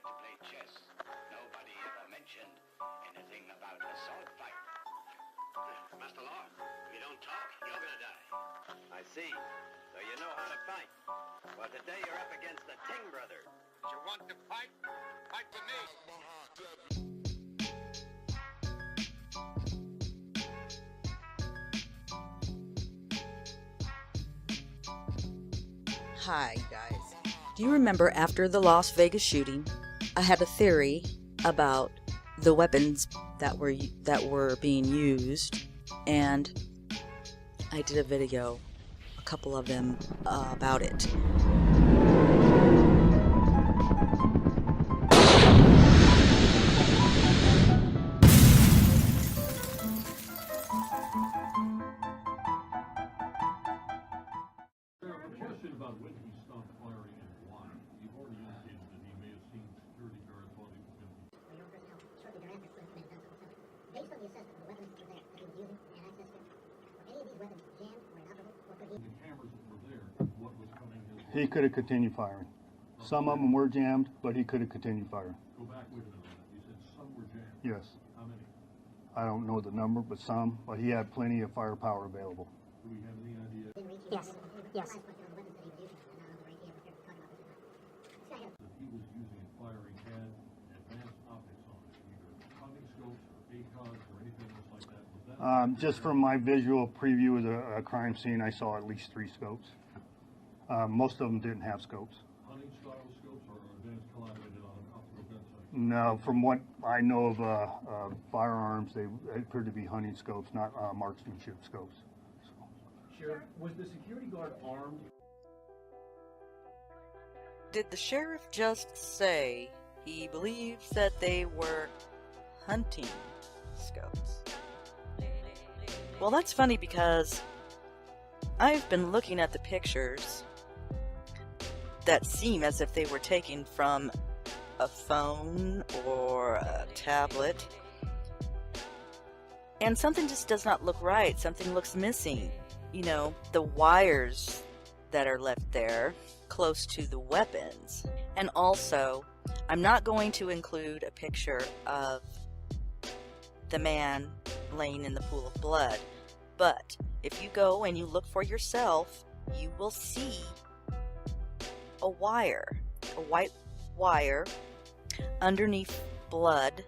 to play chess. Nobody ever mentioned anything about a sword fight. Master Law, if you don't talk, you're gonna die. I see. So you know how to fight. Well, today you're up against the Ting brothers. You want to fight? Fight with me. Hi, guys. Do you remember after the Las Vegas shooting, I had a theory about the weapons that were being used, and I did a video, a couple of them, about it. About when he stopped firing and why. You've already indicated that he may have seen security guards while he was in. Your personnel shortly thereafter could have committed done something. Based on the assessment of the weapons that were there that he was using and access to, were any of these weapons jammed or inoperable, or could he? The cameras that were there, what was coming his way? He could have continued firing. Some of them were jammed, but he could have continued firing. Go back, wait a minute. You said some were jammed. Yes. How many? I don't know the number, but some. But he had plenty of firepower available. Do we have any idea? Yes. Yes. That he was using and firing had advanced optics on it, either hunting scopes or ACOGs or anything else like that. Was that Just from my visual preview of the crime scene, I saw at least 3 scopes. Most of them didn't have scopes. hunting style scopes or advanced collaborated on an optical gun sight? No, from what I know of firearms, they appear to be hunting scopes, not marksmanship scopes. So. Sheriff, was the security guard armed? Did the sheriff just say he believes that they were hunting scopes? Well, that's funny because I've been looking at the pictures that seem as if they were taken from a phone or a tablet, and something just does not look right. Something looks missing. You know, the wires that are left there close to the weapons. And also, I'm not going to include a picture of the man laying in the pool of blood, but if you go and you look for yourself, you will see a wire, a white wire underneath blood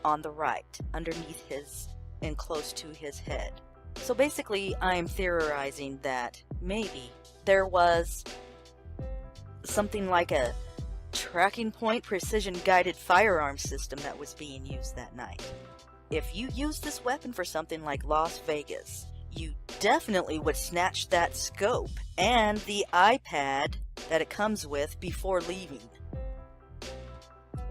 on the right, underneath his and close to his head. So basically, I'm theorizing that maybe there was something like a tracking point precision guided firearm system that was being used that night. If you use this weapon for something like Las Vegas, you definitely would snatch that scope and the iPad that it comes with before leaving,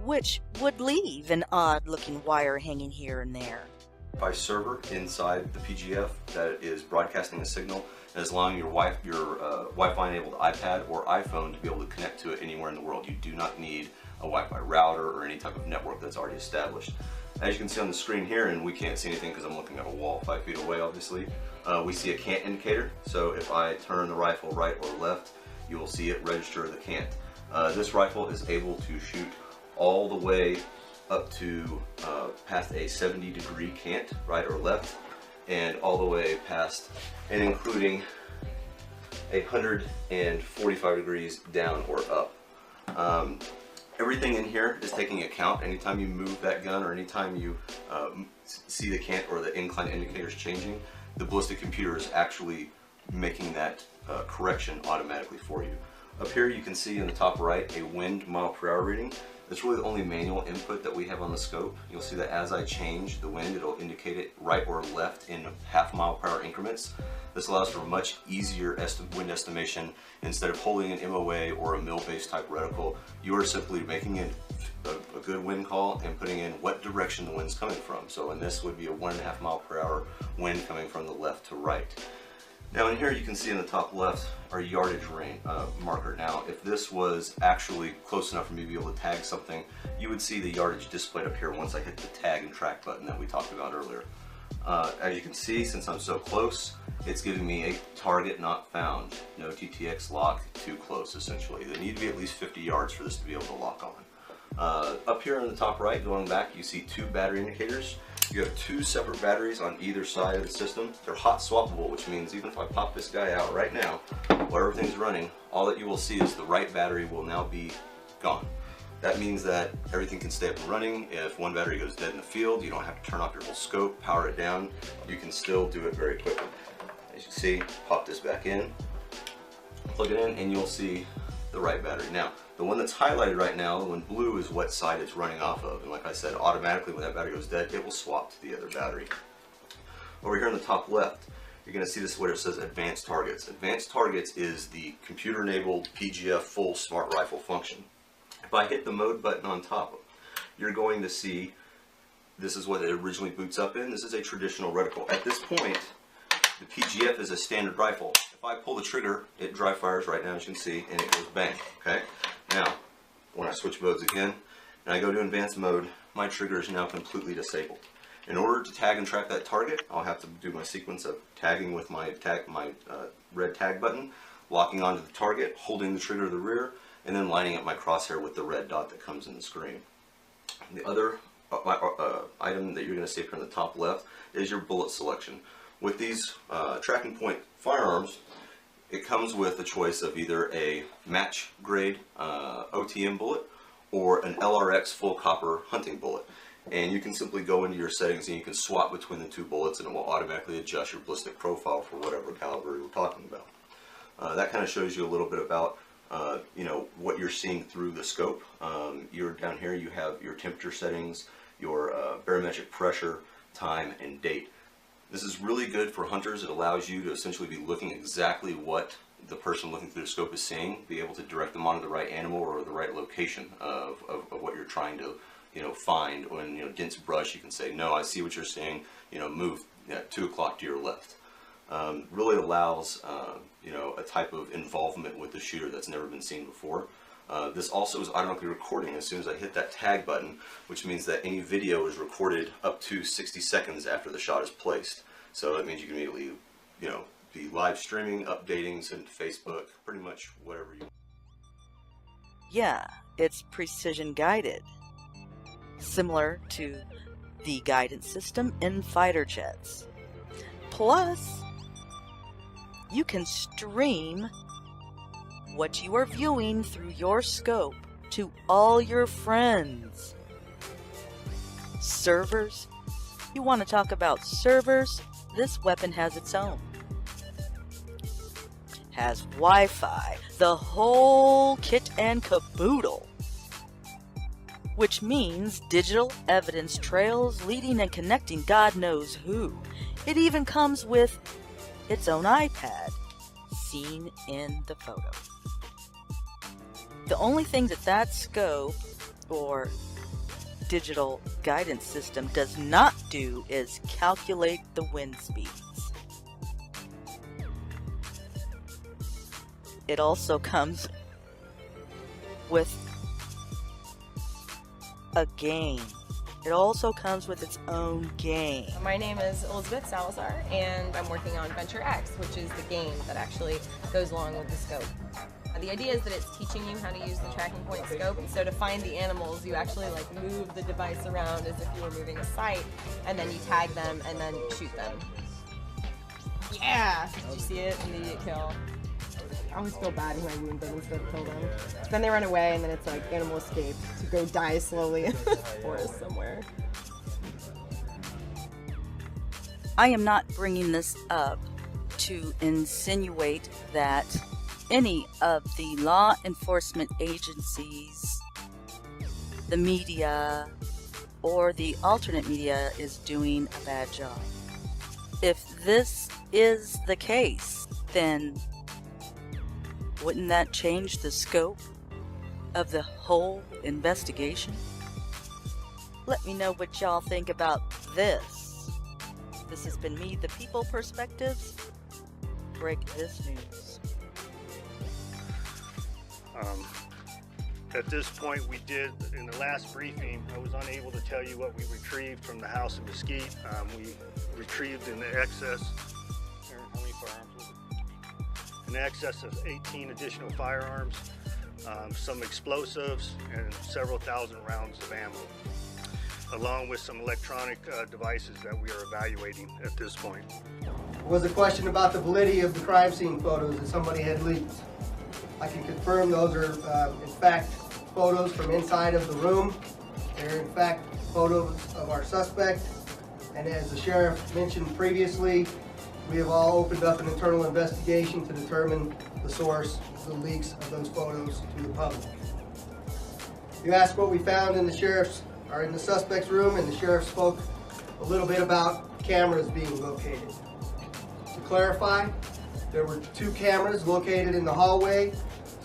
which would leave an odd looking wire hanging here and there. By server inside the PGF that is broadcasting a signal and is allowing your Wi-Fi enabled iPad or iPhone to be able to connect to it anywhere in the world. You do not need a Wi-Fi router or any type of network that's already established. As you can see on the screen here, and we can't see anything because I'm looking at a wall 5 feet away obviously, we see a cant indicator. So if I turn the rifle right or left, you will see it register the cant. This rifle is able to shoot all the way up to past a 70-degree cant, right or left, and all the way past and including 145 degrees down or up. Everything in here is taking account. Anytime you move that gun or anytime you see the cant or the incline indicators changing, the ballistic computer is actually making that correction automatically for you. Up here you can see in the top right a wind mile/hour reading. It's really the only manual input that we have on the scope. You'll see that as I change the wind, it'll indicate it right or left in half-mile/hour increments. This allows for much easier wind estimation. Instead of holding an MOA or a mill-based type reticle, you are simply making a good wind call and putting in what direction the wind's coming from. So in this would be a 1.5 mile/hour wind coming from the left to right. Now in here you can see in the top left our yardage marker. Now if this was actually close enough for me to be able to tag something, you would see the yardage displayed up here once I hit the tag and track button that we talked about earlier. As you can see, since I'm so close, it's giving me a target not found. No TTX lock, too close essentially. They need to be at least 50 yards for this to be able to lock on. Up here in the top right, going back, you see 2 battery indicators. You have 2 separate batteries on either side of the system. They're hot swappable, which means even if I pop this guy out right now, while everything's running, all that you will see is the right battery will now be gone. That means that everything can stay up and running. If one battery goes dead in the field, you don't have to turn off your whole scope, power it down. You can still do it very quickly. As you can see, pop this back in, plug it in, and you'll see the right battery. Now, the one that's highlighted right now, when blue, is what side it's running off of. And like I said, automatically when that battery goes dead, it will swap to the other battery. Over here in the top left, you're going to see this where it says Advanced Targets. Advanced Targets is the computer-enabled PGF full smart rifle function. If I hit the mode button on top, you're going to see this is what it originally boots up in. This is a traditional reticle. At this point, the PGF is a standard rifle. If I pull the trigger, it dry fires right now, as you can see, and it goes bang. Okay. Now, when I switch modes again, and I go to advanced mode, my trigger is now completely disabled. In order to tag and track that target, I'll have to do my sequence of tagging with my red tag button, locking onto the target, holding the trigger to the rear, and then lining up my crosshair with the red dot that comes in the screen. The other item that you're going to see up here in the top left is your bullet selection. With these tracking point firearms, it comes with a choice of either a match grade OTM bullet or an LRX full copper hunting bullet. And you can simply go into your settings and you can swap between the 2 bullets, and it will automatically adjust your ballistic profile for whatever caliber you're talking about. That kind of shows you a little bit about you know, what you're seeing through the scope. You're down here, you have your temperature settings, your barometric pressure, time, and date. This is really good for hunters. It allows you to essentially be looking exactly what the person looking through the scope is seeing, be able to direct them onto the right animal or the right location of what you're trying to, you know, find. When, you know, dense brush, you can say, no, I see what you're seeing, you know, move 2 o'clock to your left. Really allows, you know, a type of involvement with the shooter that's never been seen before. This also is automatically recording as soon as I hit that tag button, which means that any video is recorded up to 60 seconds after the shot is placed. So that means you can immediately, you know, be live streaming, updating, send to Facebook, pretty much whatever you want. Yeah, it's precision guided, similar to the guidance system in fighter jets. Plus, you can stream what you are viewing through your scope to all your friends. Servers? You want to talk about servers? This weapon has its own. Has Wi-Fi, the whole kit and caboodle. Which means digital evidence trails leading and connecting God knows who. It even comes with its own iPad, seen in the photo. The only thing that scope or digital guidance system does not do is calculate the wind speeds. It also comes with a game. It also comes with its own game. My name is Elizabeth Salazar, and I'm working on Venture X, which is the game that actually goes along with the scope. The idea is that it's teaching you how to use the tracking point scope. So to find the animals, you actually like move the device around as if you were moving a sight, and then you tag them and then shoot them. Yeah! Did you see it? Immediate kill. I always feel bad when I wound them instead of kill them. Then they run away, and then it's like animal escape to go die slowly in the forest somewhere. I am not bringing this up to insinuate that any of the law enforcement agencies, the media, or the alternate media is doing a bad job. If this is the case, then wouldn't that change the scope of the whole investigation? Let me know what y'all think about this. This has been me, The People Perspectives. Break this news. At this point, we did, in the last briefing, I was unable to tell you what we retrieved from the house of Mesquite. We retrieved in excess, Aaron, how many firearms was it? In excess of 18 additional firearms. some explosives, and several thousand rounds of ammo, along with some electronic devices that we are evaluating at this point. Was a question about the validity of the crime scene photos that somebody had leaked. I can confirm those are in fact photos from inside of the room. They're in fact photos of our suspect, and as the sheriff mentioned previously, we have all opened up an internal investigation to determine the source of the leaks of those photos to the public. You asked what we found in the suspect's room, and the sheriff spoke a little bit about cameras being located. To clarify, there were 2 cameras located in the hallway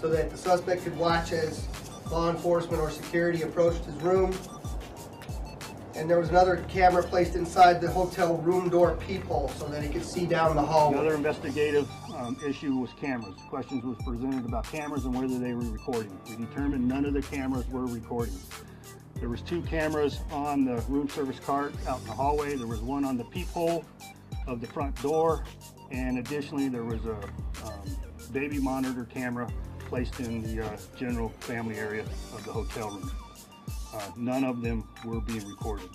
so that the suspect could watch as law enforcement or security approached his room. And there was another camera placed inside the hotel room door peephole so that he could see down the hallway. Another investigative issue was cameras. Questions was presented about cameras and whether they were recording. We determined none of the cameras were recording. There was 2 cameras on the room service cart out in the hallway. There was one on the peephole of the front door, and additionally there was a baby monitor camera placed in the general family area of the hotel room. None of them were being recorded.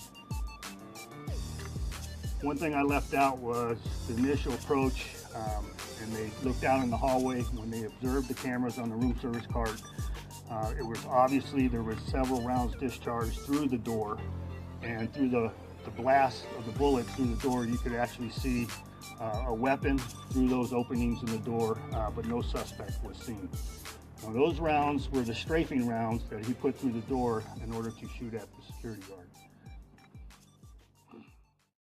One thing I left out was the initial approach, and they looked out in the hallway when they observed the cameras on the room service cart. It was obviously there was several rounds discharged through the door, and through the blast of the bullets through the door, you could actually see a weapon through those openings in the door, but no suspect was seen. Now, those rounds were the strafing rounds that he put through the door in order to shoot at the security guard.